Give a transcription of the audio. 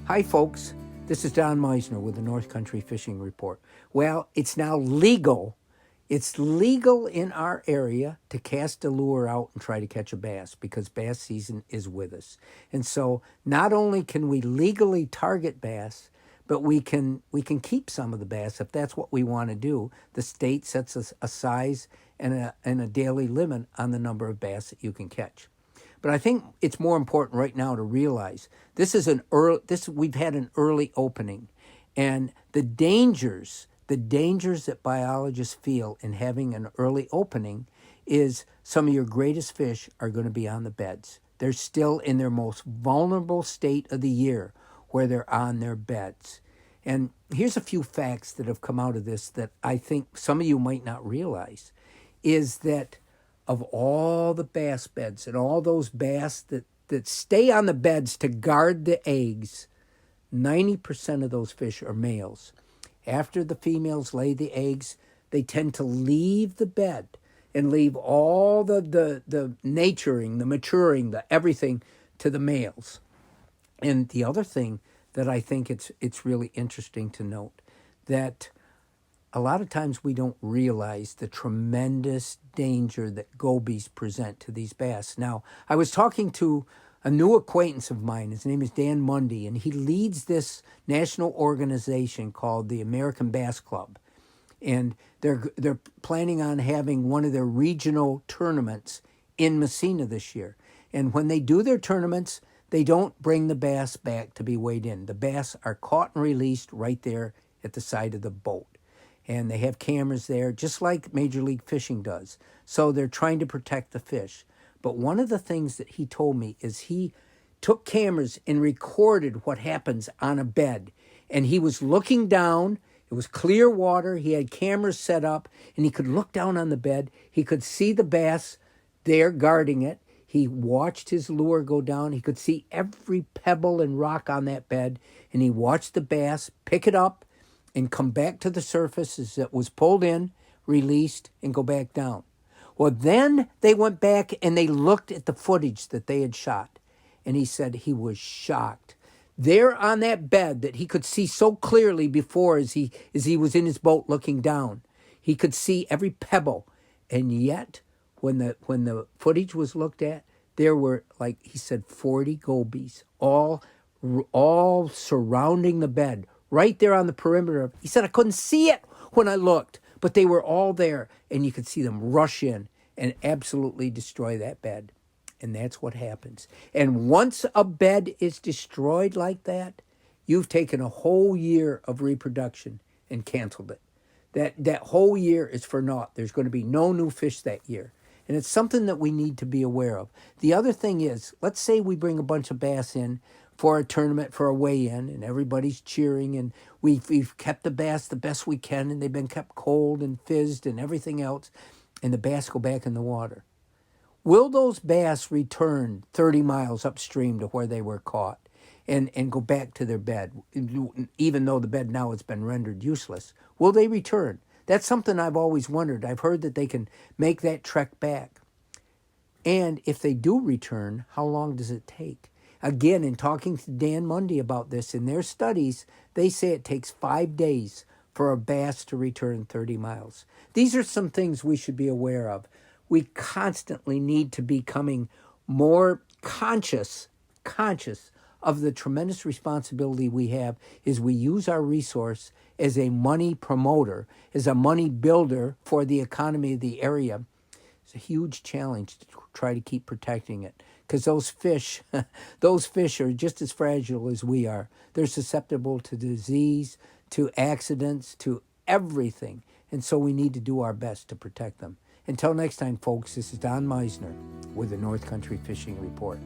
Hi, folks. This is Don Meisner with the North Country Fishing Report. Well, it's now legal. It's legal in our area to cast a lure out and try to catch a bass because bass season is with us. And so not only can we legally target bass, but we can keep some of the bass if that's what we want to do. The state sets a size and a daily limit on the number of bass that you can catch. But I think it's more important right now to realize we've had an early opening, and the dangers that biologists feel in having an early opening is some of your greatest fish are going to be on the beds. They're still in their most vulnerable state of the year where they're on their beds. And here's a few facts that have come out of this that I think some of you might not realize is that of all the bass beds and all those bass that stay on the beds to guard the eggs, 90% of those fish are males. After the females lay the eggs, they tend to leave the bed and leave all the naturing, the maturing, the everything to the males. And the other thing that I think it's really interesting to note that a lot of times we don't realize the tremendous danger that gobies present to these bass. Now, I was talking to a new acquaintance of mine. His name is Dan Mundy, and he leads this national organization called the American Bass Club. And they're planning on having one of their regional tournaments in Messina this year. And when they do their tournaments, they don't bring the bass back to be weighed in. The bass are caught and released right there at the side of the boat. And they have cameras there, just like Major League Fishing does. So they're trying to protect the fish. But one of the things that he told me is he took cameras and recorded what happens on a bed. And he was looking down. It was clear water. He had cameras set up, and he could look down on the bed. He could see the bass there guarding it. He watched his lure go down. He could see every pebble and rock on that bed. And he watched the bass pick it up and come back to the surface as it was pulled in, released, and go back down. Well, then they went back and they looked at the footage that they had shot. And he said he was shocked. There on that bed that he could see so clearly before as he was in his boat looking down, he could see every pebble. And yet, when the footage was looked at, there were, like he said, 40 gobies, all surrounding the bed, right there on the perimeter. He said, I couldn't see it when I looked, but they were all there, and you could see them rush in and absolutely destroy that bed. And that's what happens. And once a bed is destroyed like that, you've taken a whole year of reproduction and canceled it. That whole year is for naught. There's going to be no new fish that year. And it's something that we need to be aware of. The other thing is, let's say we bring a bunch of bass in for a tournament, for a weigh-in, and everybody's cheering, and we've kept the bass the best we can, and they've been kept cold and fizzed and everything else, and the bass go back in the water. Will those bass return 30 miles upstream to where they were caught and go back to their bed, even though the bed now has been rendered useless? Will they return? That's something I've always wondered. I've heard that they can make that trek back. And if they do return, how long does it take? Again, in talking to Dan Mundy about this, in their studies, they say it takes 5 days for a bass to return 30 miles. These are some things we should be aware of. We constantly need to be becoming more conscious of the tremendous responsibility we have as we use our resource as a money promoter, as a money builder for the economy of the area. It's a huge challenge to try to keep protecting it because those fish are just as fragile as we are. They're susceptible to disease, to accidents, to everything. And so we need to do our best to protect them. Until next time, folks, this is Don Meisner with the North Country Fishing Report.